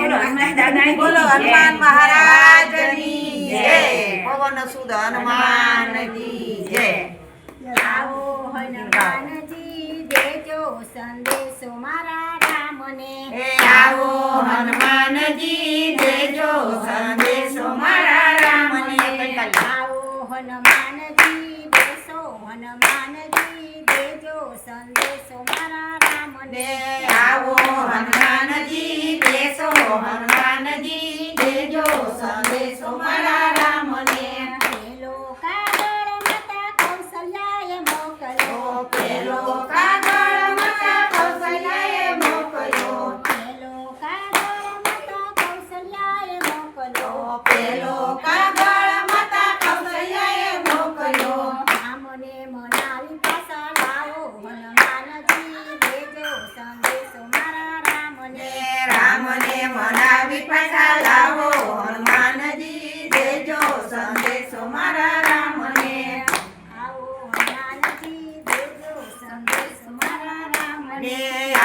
બોલો હનુમાન દાદાની બોલો જય. હનુમાન મહારાજની જય. પવન સુદ હનુમાનજી જય. આવો હનુમાનજી દેજો સંદેશો મારા રામને. એ આવો હનુમાનજી દેજો સંદેશો મારા રામને. આવો હનુમાનજી બેસો હનુમાનજી દેજો સંદેશો મારા રામને. આવો હનુમાનજી બેસો હનુમાનજી દેજો સંદેશો મારા રામને. પેલો કાગળ માતા કૌશલ્યાએ મોકલ્યો. પેલો કાગળ માતા કૌશલ્યાએ મોકલ્યો. પેલો કાગળ માતા કૌશલ્યાએ મોકલ્યો. પેલો કાગળ માતા કૌશલ્યાએ મોકલ્યો. રામને મનાવી પાછા લાવો હનુમાનજી દેજો સંદેશો મારા રામને. રામને મનાવી પાછા લાવો હનુમાનજી દેજો સંદેશો મારા રામને. આવો હનુમાનજી દેજો સંદેશો મારા રામને.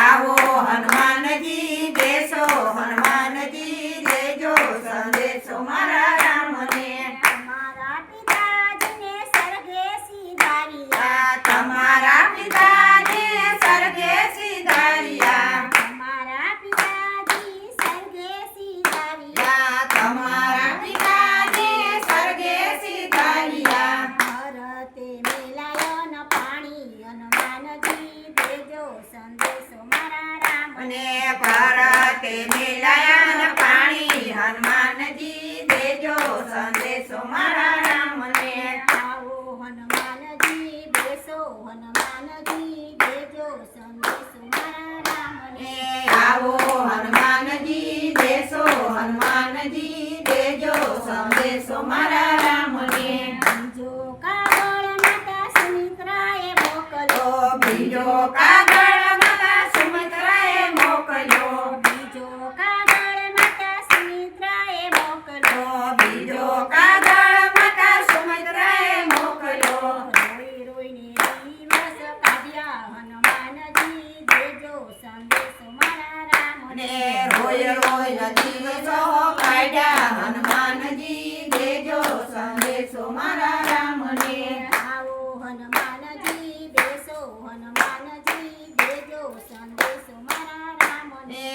આવો હનુમાનજી બેસો હનુમાનજી દેજો સંદેશો મારા રામને. તમારા પિતાજીને સ્વર્ગે સીધાર્યા. તમારા પિતાને સ્વર્ગે સીધાર્યા. તમારા પિતાજી સ્વર્ગે સીધાર્યા. તમારા પિતાને સ્વર્ગે સીધાર્યા. ભરતે મેલાયો ન પાણી હનુમાનજી દેજો સંદેશો મારા રામને. અને ભરતે મેલાયા પાણી હનુમાનજી દેજો સંદેશો મારા રામને. આવો હનુમાનજી બેસો હનુમાનજી દેજો સંદેશો મારા રામને. આવો હનુમાનજી બેસો હનુમાનજી દેજો સંદેશો મારા રામને. બીજો કાગળ માતા સુમિત્રાએ મોકલ્યો. બીજો કાગળ માતા સુમિત્રાએ મોકલ્યો. બીજો કાગળ માતા સુમિત્રાએ મોકલ્યો. બીજો કાગળ માતા સુમિત્રાએ મોકલ્યો. રોઈ રોઈને દિવસ કાઢ્યા હનુમાનજી દેજો સંદેશો મારા રામને. અને રોય રોય દિવસો કાઢ્યા હનુમાનજી દેજો સંદેશો મારા રામને. આવો હનુમાનજી બેસો હનુમાનજી દેજો સંદેશો મારા રામને.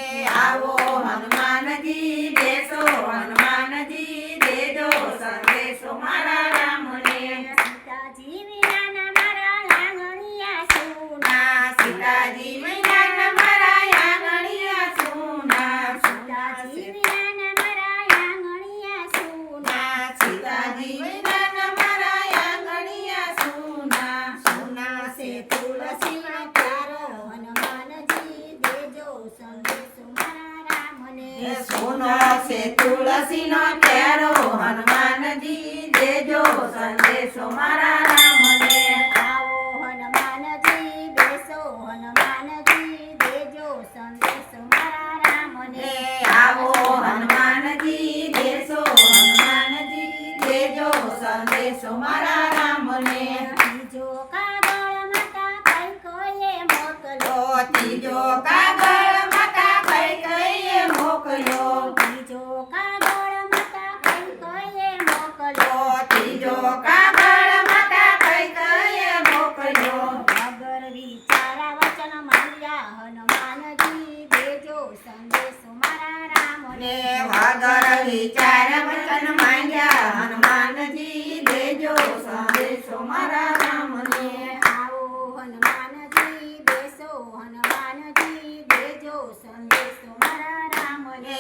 આવો હનુમાનજી બેસો હનુમાનજી દેજો સંદેશો મારા રામને. સીતાજી વિનાના મારા આંગણિયા સુના. સીતાજી વિના મારા આંગણિયા સુના. સીતાજી વિનાના મારા આંગણિયા સુના. સીતાજી વિના મારા આંગણિયા સુના. સુના સે તુલસીનો પ્યારો હનુમાનજી દેજો સંદેશો મારા રામને. સોનો છે તુલસીનો પ્યારો હનુમાનજી દેજો સંદેશો મારા રામને. આવો હનુમાનજી બેસો હનુમાનજી દેજો સંદેશો મારા રામને. આવો હનુમાનજી દેશો હનુમાનજી દેજો સંદેશો મારા રામને. બીજો કાગળ માતા કૈકેયીએ મોકલ્યો. ત્રીજો કાગળ માતા કૈકેયીએ મોકલ્યો. બીજો કાગળ માતા કૈકેયીએ મોકલ્યો. ત્રીજો કાગળ માતા કૈકેયીએ મોકલ્યો. વગર વિચારા વચન માંગ્યા હનુમાનજી દેજો સંદેશો મારા રામને. વગર વિચાર વચન માંગ્યા હનુમાનજી દેજો સંદેશો મારા રામને. આવો હનુમાનજી બેસો હનુમાનજી દેજો સંદેશો મારા રામને.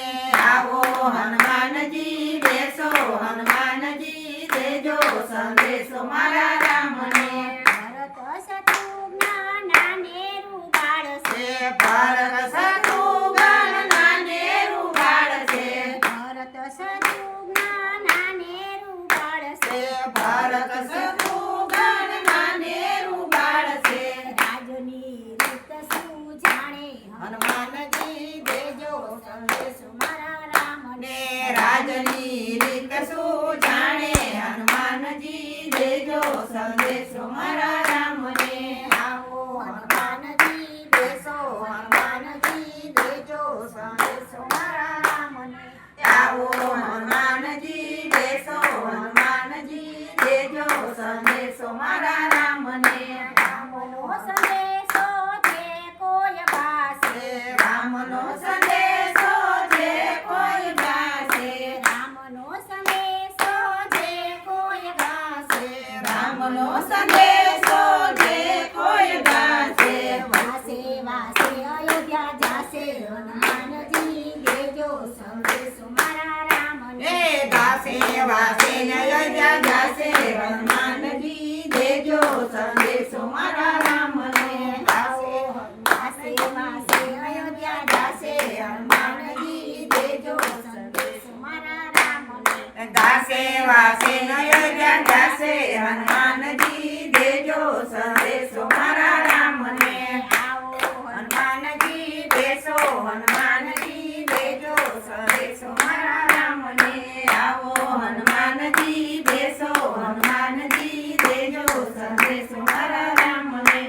આવો હનુમાનજી બેસો હનુમાનજી દેજો સંદેશો મારા રામને. ભરત શત્રુઘ્ન નાનેરું બાળશે. ભરત શત્રુઘ્ન નાનેરું બાળશે. ભરત શત્રુઘ્ન નાનેરું બાળશે. ભરત શત્રુઘ્ન નાનેરું બાળશે. રાજની રીત શું જાણે હનુમાનજી દેજો સંદેશો મારા રામને. રાજની રીત શું જાણે હનુમાનજી દેજો સંદેશો મારા રામને. આવો હનુમાનજી બેસો હનુમાનજી દેજો સંદેશો મારા રામને. વાસે અયોધ્યા જાશે હનુમાનજી દેજો સંદેશો મારા રામને આવો વાસે વાસે અયોધ્યા જાશે હનુમાનજી દેજો સંદેશો મારા રામને દાસે વાસે અયોધ્યા જાશે હનુમાનજી દેજો સંદેશો મારા રામને આવો હનુમાનજી બેસો હનુમાનજી દેજો સંદેશો મારા રામને આવો હનુમાનજી બેસો હનુમાનજી દેજો સંદેશો મારા રામને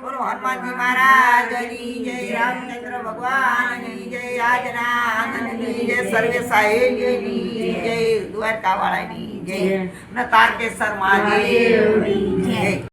બોલો હનુમાનજી મહારાજની જય રામચંદ્ર ભગવાનની જય આજના આનંદની જય સર્વે સાહેબની જય દ્વારકા વાળાની જય અને તારકેશ્વર મહાદેવની જય